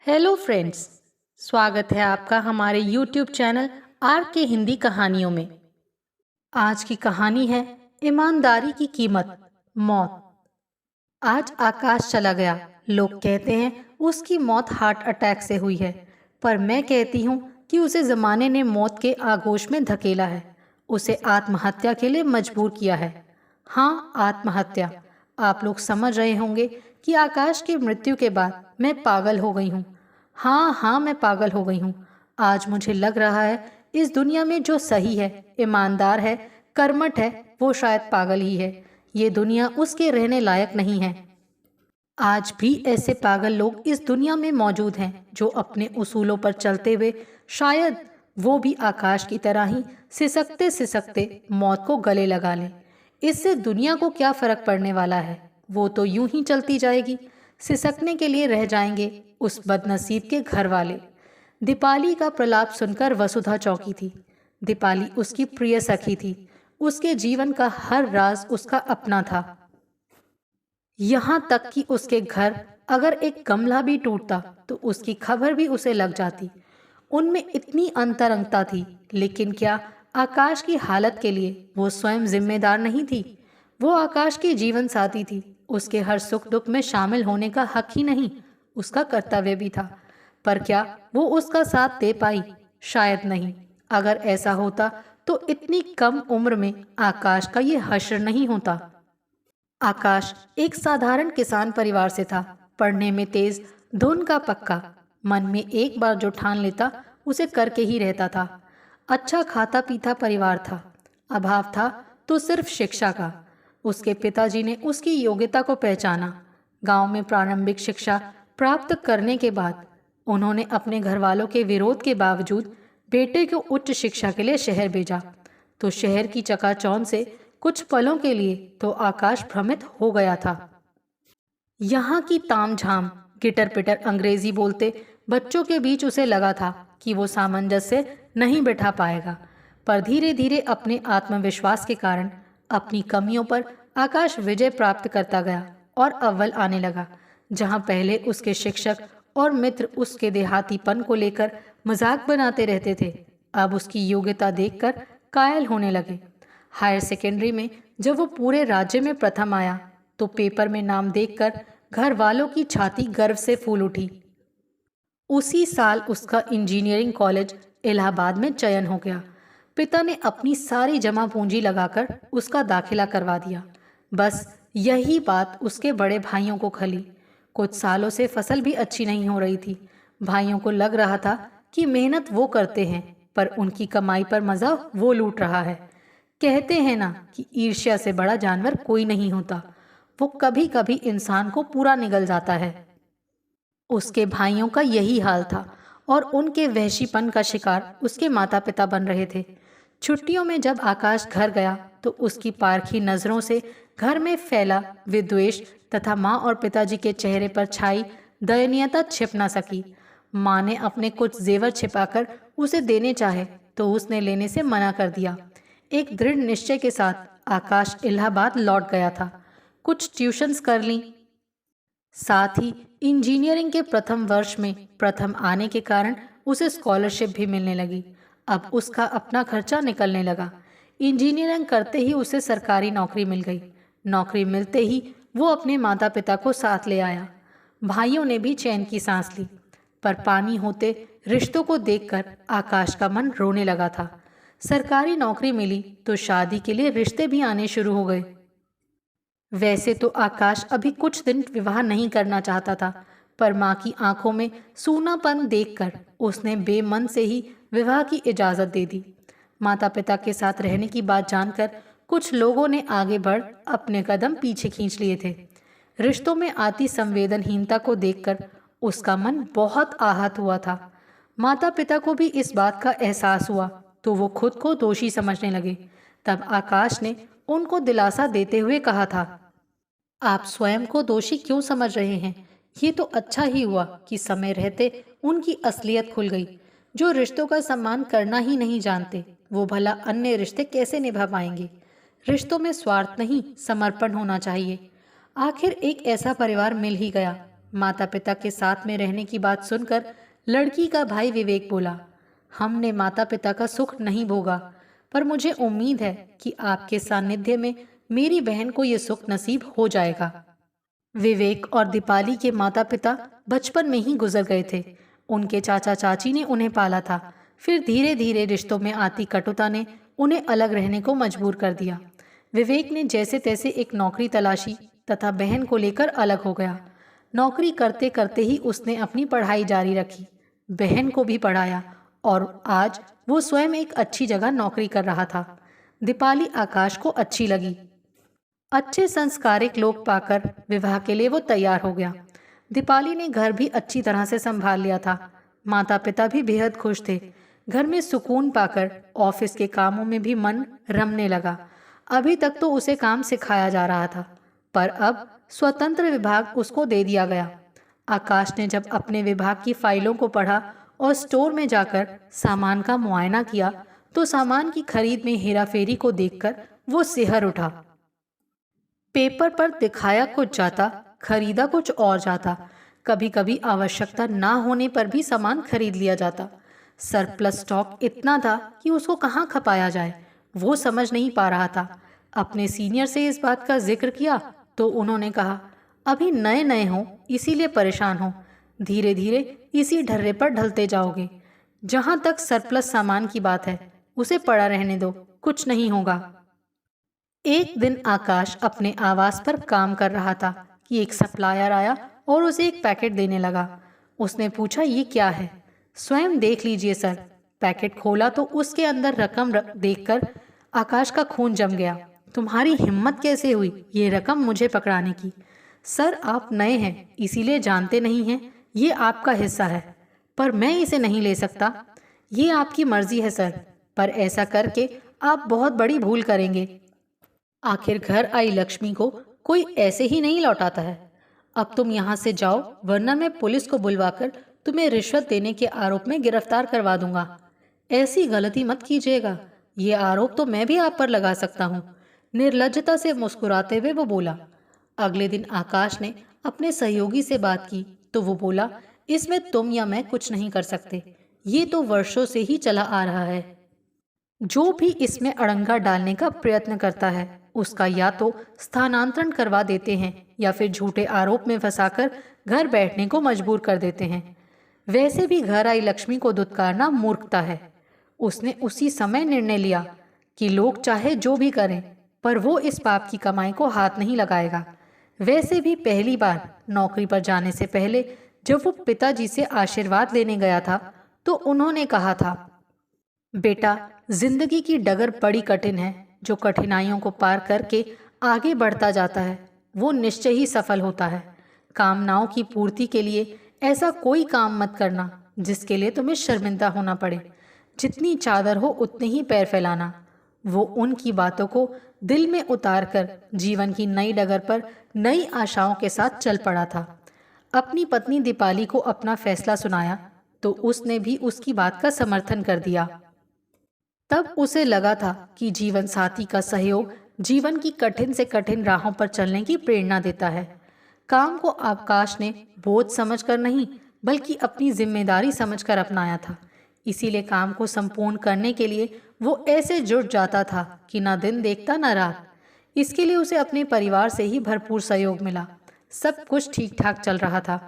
Hello friends. स्वागत है आपका हमारे यूट्यूब चैनल आर के हिंदी कहानियों में। आज की कहानी है ईमानदारी की कीमत, मौत। आज आकाश चला गया। लोग कहते हैं उसकी मौत हार्ट अटैक से हुई है, पर मैं कहती हूँ कि उसे जमाने ने मौत के आगोश में धकेला है, उसे आत्महत्या के लिए मजबूर किया है। हाँ, आत्महत्या। आप लोग समझ रहे होंगे कि आकाश की मृत्यु के बाद मैं पागल हो गई हूँ। हाँ, मैं पागल हो गई हूँ। आज मुझे लग रहा है इस दुनिया में जो सही है, ईमानदार है, कर्मठ है, वो शायद पागल ही है। ये दुनिया उसके रहने लायक नहीं है। आज भी ऐसे पागल लोग इस दुनिया में मौजूद हैं जो अपने उसूलों पर चलते हुए शायद वो भी आकाश की तरह ही सिसकते सिसकते मौत को गले लगा लें। इससे दुनिया को क्या फर्क पड़ने वाला है? वो तो यूं ही चलती जाएगी। सिसकने के लिए रह जाएंगे उस बदनसीब के घर वाले। दीपाली का प्रलाप सुनकर वसुधा चौंकी थी। दीपाली उसकी प्रिय सखी थी। उसके जीवन का हर राज उसका अपना था। यहाँ तक कि उसके घर अगर एक गमला भी टूटता तो उसकी खबर भी उसे लग जाती। उनमें इतनी अंतरंगता थी, लेकिन क्या आकाश की हालत के लिए वो स्वयं जिम्मेदार नहीं थी? वो आकाश की जीवन साथी थी। उसके हर सुख दुख में शामिल होने का हक ही नहीं, उसका कर्तव्य भी था। पर क्या वो उसका साथ दे पाई? शायद नहीं। अगर ऐसा होता तो इतनी कम उम्र में आकाश का ये हश्र नहीं होता। आकाश एक साधारण किसान परिवार से था। पढ़ने में तेज, धुन का पक्का, मन में एक बार जो ठान लेता उसे करके ही रहता था। अच्छा खाता पीता परिवार था। अभाव था तो सिर्फ शिक्षा का। उसके पिताजी ने उसकी योग्यता को पहचाना। गांव में प्रारंभिक शिक्षा प्राप्त करने के बाद उन्होंने अपने घर वालों के विरोध के बावजूद बेटे को उच्च शिक्षा के लिए शहर भेजा। तो शहर की चकाचौंध से कुछ पलों के लिए तो आकाश भ्रमित हो गया था। यहाँ की तामझाम, गिटर पिटर अंग्रेजी बोलते बच्चों के बीच उसे लगा था कि वो सामंजस्य नहीं बैठा पाएगा। पर धीरे धीरे अपने आत्मविश्वास के कारण अपनी कमियों पर आकाश विजय प्राप्त करता गया और अव्वल आने लगा। जहाँ पहले उसके शिक्षक और मित्र उसके देहातीपन को लेकर मजाक बनाते रहते थे, अब उसकी योग्यता देखकर कायल होने लगे। हायर सेकेंडरी में जब वो पूरे राज्य में प्रथम आया तो पेपर में नाम देखकर घर वालों की छाती गर्व से फूल उठी। उसी साल उसका इंजीनियरिंग कॉलेज इलाहाबाद में चयन हो गया। पिता ने अपनी सारी जमा पूंजी लगाकर उसका दाखिला करवा दिया। बस यही बात उसके बड़े भाइयों को खली। कुछ सालों से फसल भी अच्छी नहीं हो रही थी। भाइयों को लग रहा था कि मेहनत वो करते हैं, पर उनकी कमाई पर मजा वो लूट रहा है। कहते हैं ना कि ईर्ष्या से बड़ा जानवर कोई नहीं होता। वो कभी कभी इंसान को पूरा निगल जाता है। उसके भाइयों का यही हाल था और उनके वहशीपन का शिकार उसके माता पिता बन रहे थे। छुट्टियों में जब आकाश घर गया तो उसकी पारखी नजरों से घर में फैला विद्वेष तथा माँ और पिताजी के चेहरे पर छाई दयनीयता छिप न सकी। माँ ने अपने कुछ जेवर छिपाकर उसे देने चाहे तो उसने लेने से मना कर दिया। एक दृढ़ निश्चय के साथ आकाश इलाहाबाद लौट गया था। कुछ ट्यूशन्स कर ली, साथ ही इंजीनियरिंग के प्रथम वर्ष में प्रथम आने के कारण उसे स्कॉलरशिप भी मिलने लगी। अब उसका अपना खर्चा निकलने लगा। इंजीनियरिंग करते ही उसे सरकारी नौकरी मिल गई। नौकरी मिलते ही वो अपने माता पिता को साथ ले आया। भाइयों ने भी चैन की सांस ली। पर पानी होते रिश्तों को देखकर आकाश का मन रोने लगा था। सरकारी नौकरी मिली तो शादी के लिए रिश्ते भी आने शुरू हो गए। वैसे तो आकाश अभी कुछ दिन विवाह नहीं करना चाहता था, पर माँ की आंखों में सूनापन देखकर उसने बेमन से ही विवाह की इजाजत दे दी। माता पिता के साथ रहने की बात जानकर कुछ लोगों ने आगे बढ़ अपने कदम पीछे खींच लिए थे। रिश्तों में आती संवेदनहीनता को देखकर उसका मन बहुत आहत हुआ था। माता पिता को भी इस बात का एहसास हुआ तो वो खुद को दोषी समझने लगे। तब आकाश ने उनको दिलासा देते हुए कहा था, आप स्वयं को दोषी क्यों समझ रहे हैं? ये तो अच्छा ही हुआ कि समय रहते उनकी असलियत खुल गई। जो रिश्तों का सम्मान करना ही नहीं जानते, वो भला अन्य रिश्ते कैसे निभा पाएंगे? रिश्तों में स्वार्थ नहीं, समर्पण होना चाहिए। आखिर एक ऐसा परिवार मिल ही गया माता पिता के साथ में रहने की बात सुनकर लड़की का भाई विवेक बोला, हमने माता पिता का सुख नहीं भोगा, पर मुझे उम्मीद है कि आपके सानिध्य में मेरी बहन को ये सुख नसीब हो जाएगा। विवेक और दीपाली के माता पिता बचपन में ही गुजर गए थे। उनके चाचा चाची ने उन्हें पाला था। फिर धीरे धीरे रिश्तों में आती कटुता ने उन्हें अलग रहने को मजबूर कर दिया। विवेक ने जैसे तैसे एक नौकरी तलाशी तथा बहन को लेकर अलग हो गया। नौकरी करते करते ही उसने अपनी पढ़ाई जारी रखी, बहन को भी पढ़ाया और आज वो स्वयं एक अच्छी जगह नौकरी कर रहा था। दीपाली आकाश को अच्छी लगी। अच्छे संस्कारिक लोग पाकर विवाह के लिए वो तैयार हो गया। दीपाली ने घर भी अच्छी तरह से संभाल लिया था। माता पिता भी बेहद खुश थे। घर में सुकून पाकर ऑफिस के कामों में भी मन रमने लगा। अभी तक तो उसे काम सिखाया जा रहा था, पर अब स्वतंत्र विभाग उसको दे दिया गया। आकाश ने जब अपने विभाग की फाइलों को पढ़ा और स्टोर में जाकर सामान का मुआयना किया तो सामान की खरीद में हेराफेरी को देखकर वो सिहर उठा। पेपर पर दिखाया कुछ जाता, खरीदा कुछ और जाता। कभी कभी आवश्यकता ना होने पर भी सामान खरीद लिया जाता। सरप्लस स्टॉक इतना था कि उसको कहाँ खपाया जाए, वो समझ नहीं पा रहा था। अपने सीनियर से इस बात का जिक्र किया तो उन्होंने कहा, अभी नए नए हो इसीलिए परेशान हो, धीरे धीरे इसी ढर्रे पर ढलते जाओगे। जहाँ तक सरप्लस सामान की बात है उसे पड़ा रहने दो, कुछ नहीं होगा। एक दिन आकाश अपने आवास पर काम कर रहा था कि एक सप्लायर आया और उसे एक पैकेट देने लगा। उसने पूछा, ये क्या है? स्वयं देख लीजिए सर। पैकेट खोला तो उसके अंदर रकम देखकर आकाश का खून जम गया। तुम्हारी हिम्मत कैसे हुई ये रकम मुझे पकड़ाने की? सर आप नए हैं इसीलिए जानते नहीं हैं, ये आपका हिस्सा है, पर मैं इसे नहीं ले सकता। ये आपकी मर्जी है सर, पर ऐसा करके आप बहुत बड़ी भूल करेंगे। आखिर घर आई लक्ष्मी को कोई ऐसे ही नहीं लौटाता है। अब तुम यहाँ से जाओ, वरना मैं पुलिस को बुलवाकर तुम्हें रिश्वत देने के आरोप में गिरफ्तार करवा दूंगा। ऐसी गलती मत कीजिएगा, ये आरोप तो मैं भी आप पर लगा सकता हूँ। निर्लज्जता से मुस्कुराते हुए वो बोला। अगले दिन आकाश ने अपने सहयोगी से बात की तो वो बोला, इसमें तुम या मैं कुछ नहीं कर सकते, ये तो वर्षों से ही चला आ रहा है। जो भी इसमें अड़ंगा डालने का प्रयत्न करता है उसका या तो स्थानांतरण करवा देते हैं या फिर झूठे आरोप में फंसाकर घर बैठने को मजबूर कर देते हैं। वैसे भी घर आई लक्ष्मी को दुत्कारना मूर्खता है। उसने उसी समय निर्णय लिया कि लोग चाहे जो भी करें पर वो इस पाप की कमाई को हाथ नहीं लगाएगा। वैसे भी पहली बार नौकरी पर जाने से पहले जब वो पिताजी से आशीर्वाद लेने गया था तो उन्होंने कहा था, बेटा जिंदगी की डगर बड़ी कठिन है, जो कठिनाइयों को पार करके आगे बढ़ता जाता है वो निश्चय ही सफल होता है। कामनाओं की पूर्ति के लिए ऐसा कोई काम मत करना जिसके लिए तुम्हें शर्मिंदा होना पड़े। जितनी चादर हो उतने ही पैर फैलाना। वो उनकी बातों को दिल में उतार कर जीवन की नई डगर पर नई आशाओं के साथ चल पड़ा था। अपनी पत्नी दीपाली को अपना फैसला सुनाया तो उसने भी उसकी बात का समर्थन कर दिया। तब उसे लगा था कि जीवन साथी का सहयोग जीवन की कठिन से कठिन राहों पर चलने की प्रेरणा देता है। काम को आकाश ने बोझ समझकर नहीं बल्कि अपनी जिम्मेदारी समझकर अपनाया था। इसीलिए काम को संपूर्ण करने के लिए वो ऐसे जुट जाता था कि ना दिन देखता ना रात। इसके लिए उसे अपने परिवार से ही भरपूर सहयोग मिला। सब कुछ ठीक ठाक चल रहा था।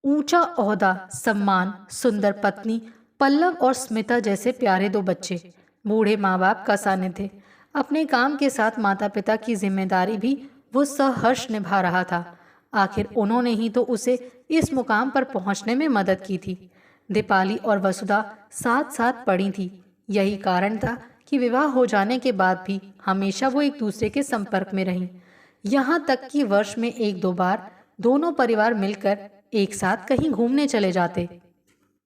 ऊंचा ओहदा, सम्मान, सुंदर पत्नी, पल्लव और स्मिता जैसे प्यारे दो बच्चे, बूढ़े माँ बाप का सानिध्य, अपने काम के साथ माता पिता की जिम्मेदारी भी वो सहर्ष निभा रहा था। आखिर उन्होंने ही तो उसे इस मुकाम पर पहुंचने में मदद की थी। दीपाली और वसुधा साथ साथ पढ़ी थी। यही कारण था कि विवाह हो जाने के बाद भी हमेशा वो एक दूसरे के संपर्क में रहीं। यहाँ तक कि वर्ष में एक दो बार दोनों परिवार मिलकर एक साथ कहीं घूमने चले जाते।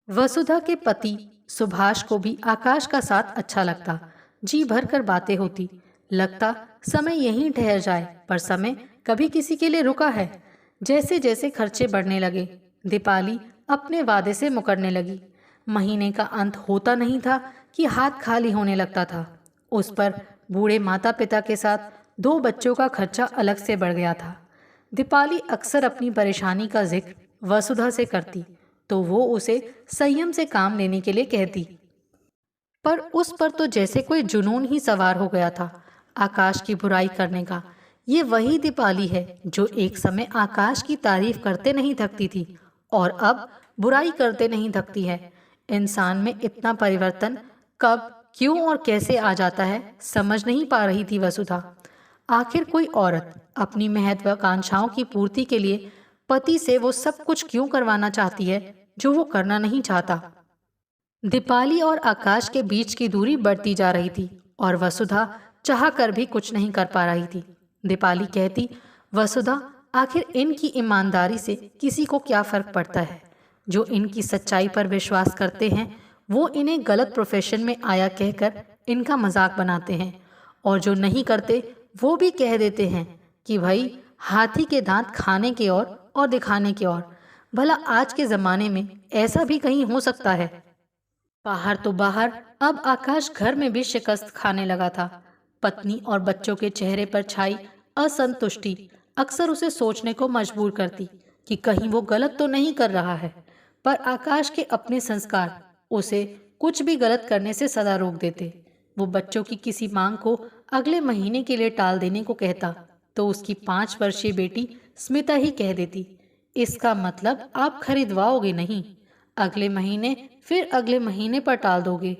वसुधा के पति सुभाष को भी आकाश का साथ अच्छा लगता। जी भर कर बातें होती। लगता समय यहीं ठहर जाए, पर समय कभी किसी के लिए रुका है। जैसे जैसे खर्चे बढ़ने लगे दीपाली अपने वादे से मुकरने लगी। महीने का अंत होता नहीं था कि हाथ खाली होने लगता था। उस पर बूढ़े माता पिता के साथ दो बच्चों का खर्चा अलग से बढ़ गया था। दीपाली अक्सर अपनी परेशानी का जिक्र वसुधा से करती तो वो उसे संयम से काम लेने के लिए कहती, पर उस पर तो जैसे कोई जुनून ही सवार हो गया था आकाश की बुराई करने का। ये वही दीपाली है जो एक समय आकाश की तारीफ करते नहीं थकती थी और अब बुराई करते नहीं थकती है। इंसान में इतना परिवर्तन कब, क्यों और कैसे आ जाता है समझ नहीं पा रही थी वसुधा। आखिर कोई औरत अपनी महत्वाकांक्षाओं की पूर्ति के लिए पति से वो सब कुछ क्यों करवाना चाहती है जो वो करना नहीं चाहता। दीपाली और आकाश के बीच की दूरी बढ़ती जा रही थी और वसुधा चाह कर भी कुछ नहीं कर पा रही थी। दीपाली कहती, वसुधा, आखिर इनकी ईमानदारी से किसी को क्या फर्क पड़ता है। जो इनकी सच्चाई पर विश्वास करते हैं वो इन्हें गलत प्रोफेशन में आया कहकर इनका मजाक बनाते हैं और जो नहीं करते वो भी कह देते हैं कि भाई हाथी के दांत खाने के और दिखाने के और। भला आज के जमाने में ऐसा भी कहीं हो सकता है। बाहर तो बाहर, अब आकाश घर में भी शिकस्त खाने लगा था। पत्नी और बच्चों के चेहरे पर छाई असंतुष्टि अक्सर उसे सोचने को मजबूर करती कि कहीं वो गलत तो नहीं कर रहा है, पर आकाश के अपने संस्कार उसे कुछ भी गलत करने से सदा रोक देते। वो बच्चों की किसी मांग को अगले महीने के लिए टाल देने को कहता तो उसकी 5 वर्षीय बेटी स्मिता ही कह देती, इसका मतलब आप खरीदवाओगे नहीं, अगले महीने फिर अगले महीने पर टाल दोगे।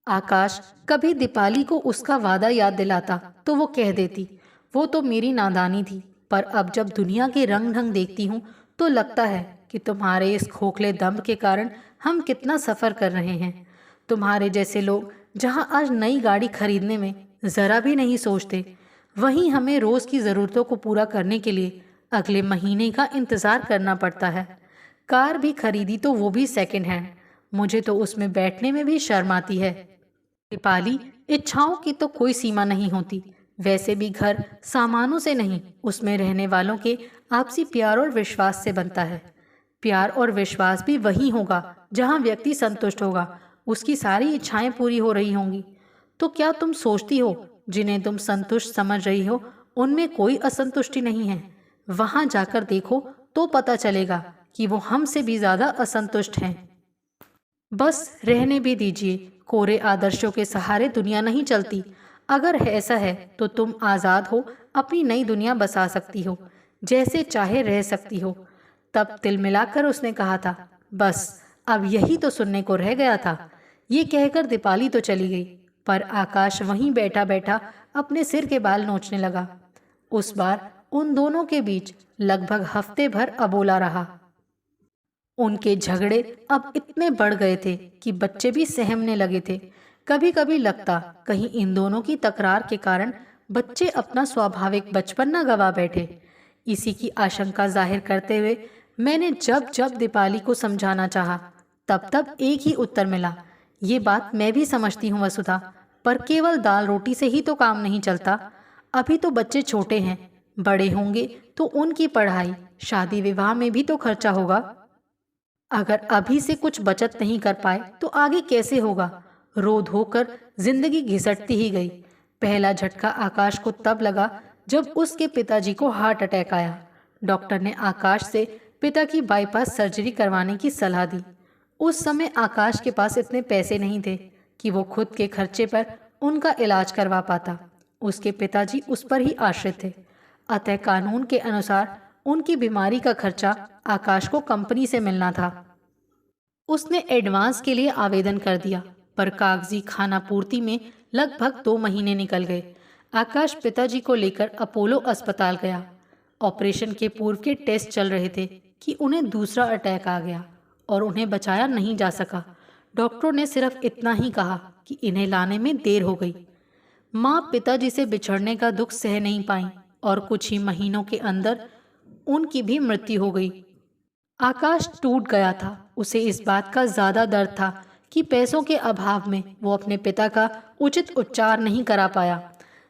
आकाश कभी दीपाली को उसका वादा याद दिलाता तो वो कह देती, वो तो मेरी नादानी थी, पर अब जब दुनिया के रंग ढंग देखती हूँ तो लगता है कि तुम्हारे इस खोखले दम के कारण हम कितना सफ़र कर रहे हैं। तुम्हारे जैसे लोग जहाँ आज नई गाड़ी खरीदने में ज़रा भी नहीं सोचते, वहीं हमें रोज़ की ज़रूरतों को पूरा करने के लिए अगले महीने का इंतज़ार करना पड़ता है। कार भी खरीदी तो वो भी सेकंड हैंड, मुझे तो उसमें बैठने में भी शर्म आती है। दीपाली, इच्छाओं की तो कोई सीमा नहीं होती। वैसे भी घर सामानों से नहीं, उसमें रहने वालों के आपसी प्यार और विश्वास से बनता है। प्यार और विश्वास भी वही होगा जहाँ व्यक्ति संतुष्ट होगा, उसकी सारी इच्छाएं पूरी हो रही होंगी। तो क्या तुम सोचती हो जिन्हें तुम संतुष्ट समझ रही हो उनमें कोई असंतुष्टि नहीं है? वहां जाकर देखो तो पता चलेगा कि वो हमसे भी ज्यादा असंतुष्ट हैं। बस रहने भी दीजिए, कोरे आदर्शों के सहारे दुनिया नहीं चलती। अगर ऐसा है तो तुम आज़ाद हो, अपनी नई दुनिया बसा सकती हो, जैसे चाहे रह सकती हो। तब तिल मिलाकर उसने कहा था, बस अब यही तो सुनने को रह गया था। ये कहकर दीपाली तो चली गई, पर आकाश वहीं बैठा बैठा अपने सिर के बाल नोचने लगा। उस बार उन दोनों के बीच लगभग हफ्ते भर अबोला रहा। उनके झगड़े अब इतने बढ़ गए थे कि बच्चे भी सहमने लगे थे। कभी कभी लगता कहीं इन दोनों की तकरार के कारण बच्चे अपना स्वाभाविक बचपन न गवा बैठे। इसी की आशंका जाहिर करते हुए मैंने जब जब दीपाली को समझाना चाहा, तब तब एक ही उत्तर मिला, ये बात मैं भी समझती हूँ वसुधा, पर केवल दाल रोटी से ही तो काम नहीं चलता। अभी तो बच्चे छोटे हैं, बड़े होंगे तो उनकी पढ़ाई, शादी विवाह में भी तो खर्चा होगा। अगर अभी से कुछ बचत नहीं कर पाए तो आगे कैसे होगा। रो धोकर जिंदगी घिसटती ही गई। पहला झटका आकाश को तब लगा जब उसके पिताजी को हार्ट अटैक आया। डॉक्टर ने आकाश से पिता की बाईपास सर्जरी करवाने की सलाह दी। उस समय आकाश के पास इतने पैसे नहीं थे कि वो खुद के खर्चे पर उनका इलाज करवा पाता। उसके पिताजी उस पर ही आश्रित थे, अतः कानून के अनुसार उनकी बीमारी का खर्चा आकाश को कंपनी से मिलना था। उसने एडवांस के लिए आवेदन कर दिया, पर कागजी खाना पूर्ति में लगभग 2 महीने निकल गए। आकाश पिताजी को लेकर अपोलो अस्पताल गया। ऑपरेशन के पूर्व के टेस्ट चल रहे थे कि उन्हें दूसरा अटैक आ गया और उन्हें बचाया नहीं जा सका। डॉक्टरों ने सिर्फ इतना ही कहा कि इन्हें लाने में देर हो गई। माँ पिताजी से बिछड़ने का दुख सह नहीं पाई और कुछ ही महीनों के अंदर उनकी भी मृत्यु हो गई। आकाश टूट गया था। उसे इस बात का ज्यादा दर्द था कि पैसों के अभाव में वो अपने पिता का उचित उपचार नहीं करा पाया।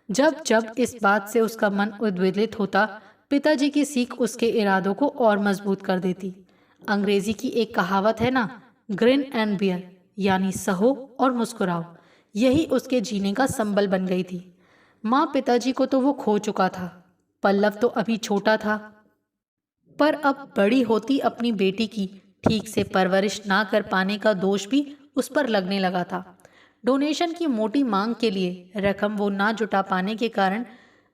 जब जब इस बात से उसका मन उद्वेलित होता, पिताजी की सीख उसके इरादों को और मजबूत कर देती। अंग्रेजी की एक कहावत है ना, ग्रिन एंड बियर, यानी सहो और मुस्कुराओ, यही उसके जीने का संबल बन गई थी। माँ पिताजी को तो वो खो चुका था। पल्लव तो अभी छोटा था पर अब बड़ी होती अपनी बेटी की ठीक से परवरिश ना कर पाने का दोष भी उस पर लगने लगा था। डोनेशन की मोटी मांग के लिए रकम वो ना जुटा पाने के कारण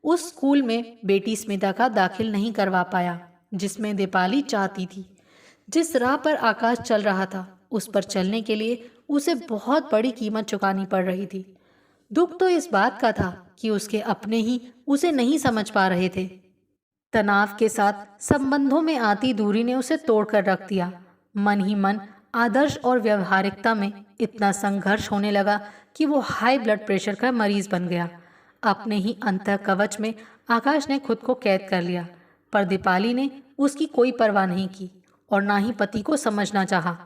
उस स्कूल में बेटी स्मिता का दाखिल नहीं करवा पाया जिसमें दीपाली चाहती थी। जिस राह पर आकाश चल रहा था उस पर चलने के लिए उसे बहुत बड़ी कीमत चुकानी पड़ रही थी। दुख तो इस बात का था कि उसके अपने ही उसे नहीं समझ पा रहे थे। तनाव के साथ संबंधों में आती दूरी ने उसे तोड़कर रख दिया। मन ही मन आदर्श और व्यवहारिकता में इतना संघर्ष होने लगा कि वो हाई ब्लड प्रेशर का मरीज बन गया। अपने ही अंतः कवच में आकाश ने खुद को कैद कर लिया, पर दीपाली ने उसकी कोई परवाह नहीं की और ना ही पति को समझना चाहा।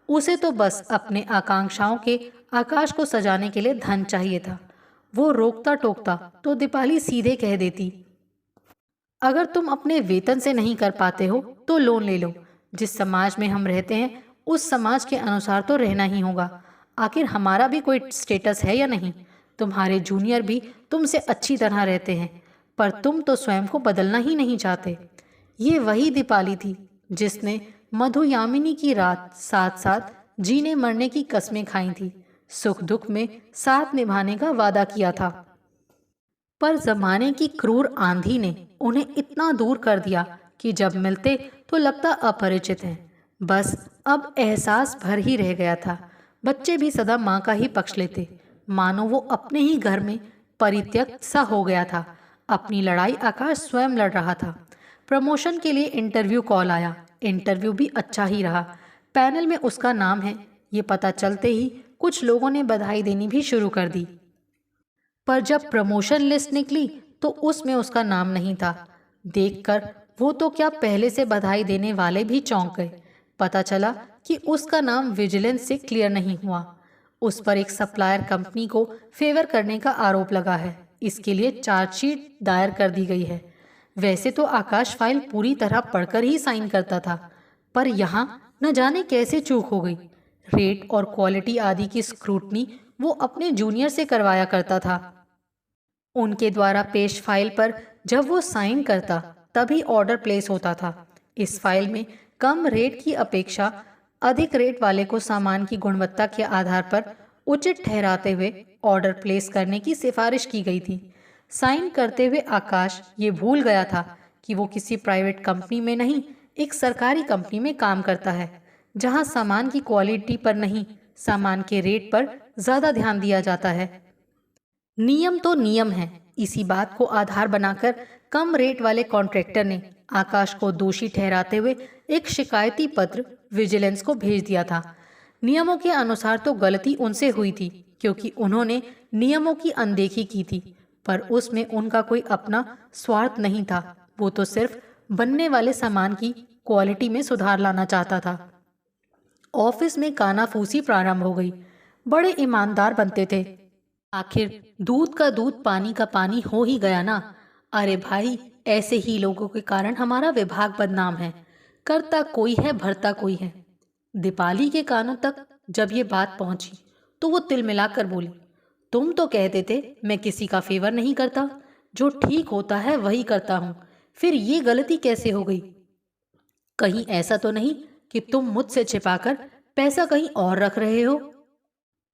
उसे तो बस अपने आकांक्षाओं के आकाश को सजाने के लिए धन चाहिए था। वो रोकता टोकता तो दीपाली सीधे कह देती, अगर तुम अपने वेतन से नहीं कर पाते हो तो लोन ले लो। जिस समाज में हम रहते हैं उस समाज के अनुसार तो रहना ही होगा। आखिर हमारा भी कोई स्टेटस है या नहीं। तुम्हारे जूनियर भी तुमसे अच्छी तरह रहते हैं, पर तुम तो स्वयं को बदलना ही नहीं चाहते। ये वही दीपाली थी जिसने मधुयामिनी की रात साथ साथ जीने मरने की कस्में खाई थी, सुख दुख में साथ निभाने का वादा किया था। पर जमाने की क्रूर आंधी ने उन्हें इतना दूर कर दिया कि जब मिलते तो लगता अपरिचित हैं। बस अब एहसास भर ही रह गया था। बच्चे भी सदा माँ का ही पक्ष लेते, मानो वो अपने ही घर में परित्यक्त सा हो गया था। अपनी लड़ाई आकाश स्वयं लड़ रहा था। प्रमोशन के लिए इंटरव्यू कॉल आया। इंटरव्यू भी अच्छा ही रहा। पैनल में उसका नाम है ये पता चलते ही कुछ लोगों ने बधाई देनी भी शुरू कर दी। पर जब प्रमोशन लिस्ट निकली तो उसमें उसका नाम नहीं था। देखकर वो तो क्या, पहले से बधाई देने वाले भी चौंक गए। पता चला कि उसका नाम विजिलेंस से क्लियर नहीं हुआ। उस पर एक सप्लायर कंपनी को फेवर करने का आरोप लगा है। इसके लिए चार्जशीट दायर कर दी गई है। वैसे तो आकाश फाइल पूरी तरह पढ़कर ही साइन करता था, पर यहाँ न जाने कैसे चूक हो गई। रेट और क्वालिटी आदि की स्क्रूटनी वो अपने जूनियर से करवाया करता था। उनके द्वारा पेश फाइल पर जब वो साइन करता तभी ऑर्डर प्लेस होता था। इस फाइल में कम रेट की अपेक्षा अधिक रेट वाले को सामान की गुणवत्ता के आधार पर उचित ठहराते हुए ऑर्डर प्लेस करने की सिफारिश की गई थी। साइन करते हुए आकाश ये भूल गया था कि वो किसी प्राइवेट कंपनी में नहीं, एक सरकारी कंपनी में काम करता है, जहां सामान की क्वालिटी पर नहीं, सामान के रेट पर ज्यादा ध्यान दिया जाता है। नियम तो नियम है। इसी बात को आधार बनाकर कम रेट वाले कॉन्ट्रैक्टर ने आकाश को दोषी ठहराते हुए एक शिकायती पत्र विजिलेंस को भेज दिया था। नियमों के अनुसार तो गलती उनसे हुई थी क्योंकि उन्होंने नियमों की अनदेखी की थी, पर उसमें उनका कोई अपना स्वार्थ नहीं था। वो तो सिर्फ बनने वाले सामान की क्वालिटी में सुधार लाना चाहता था। ऑफिस में कानाफूसी प्रारंभ हो गई। बड़े ईमानदार बनते थे। आखिर दूध का दूध पानी का पानी हो ही गया ना। अरे भाई, ऐसे ही लोगों के कारण हमारा विभाग बदनाम है। करता कोई है, भरता कोई है। दीपाली के कानों तक जब ये बात पहुंची तो वो तिलमिलाकर बोली, तुम तो कहते थे मैं किसी का फेवर नहीं करता, जो ठीक होता है वही करता हूँ, फिर ये गलती कैसे हो गई? कहीं ऐसा तो नहीं कि तुम मुझसे छिपाकर पैसा कहीं और रख रहे हो?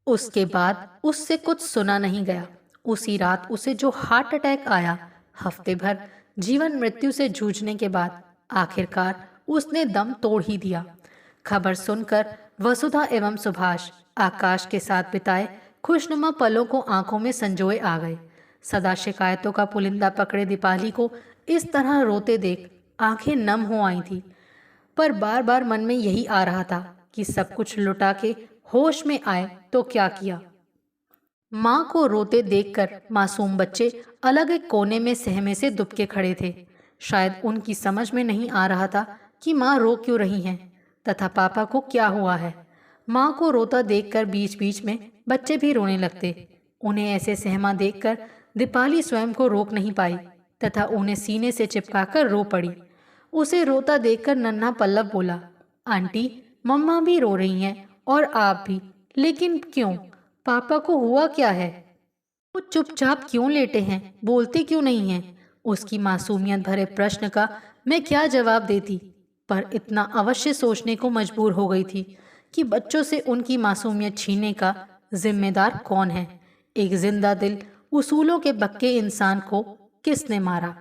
उसके बाद उससे कुछ सुना नहीं गया। उसी रात उसे जो हार्ट अटैक आया, हफ्ते भर जीवन मृत्यु से जूझने के बाद आखिरकार उसने दम तोड़ ही दिया। खबर सुनकर वसुधा एवं सुभाष आकाश के साथ बिताए खुशनुमा पलों को आंखों में संजोए आ गए। सदा शिकायतों का पुलिंदा पकड़े दीपाली को इस तरह रोते देख आंखें नम हो आई थी, पर बार बार मन में यही आ रहा था कि सब कुछ लुटा के होश में आए तो क्या किया। माँ को रोते देखकर मासूम बच्चे अलग एक कोने में सहमे से दुबके खड़े थे। शायद उनकी समझ में नहीं आ रहा था कि माँ रो क्यों रही हैं तथा पापा को क्या हुआ है। माँ को रोता देखकर बीच बीच में बच्चे भी रोने लगते। उन्हें ऐसे सहमा देखकर दीपाली स्वयं को रोक नहीं पाई तथा उन्हें सीने से चिपकाकर रो पड़ी। उसे रोता देखकर नन्हा पल्लव बोला, आंटी, मम्मा भी रो रही हैं और आप भी, लेकिन क्यों? पापा को हुआ क्या है? वो चुपचाप क्यों लेटे हैं, बोलते क्यों नहीं हैं? उसकी मासूमियत भरे प्रश्न का मैं क्या जवाब देती। पर इतना अवश्य सोचने को मजबूर हो गई थी कि बच्चों से उनकी मासूमियत छीनने का जिम्मेदार कौन है। एक जिंदा दिल, उसूलों के पक्के इंसान को किसने मारा?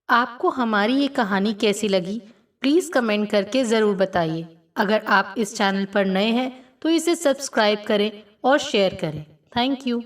आपको हमारी ये कहानी कैसी लगी, प्लीज़ कमेंट करके ज़रूर बताइए। अगर आप इस चैनल पर नए हैं तो इसे सब्सक्राइब करें और शेयर करें। Thank you.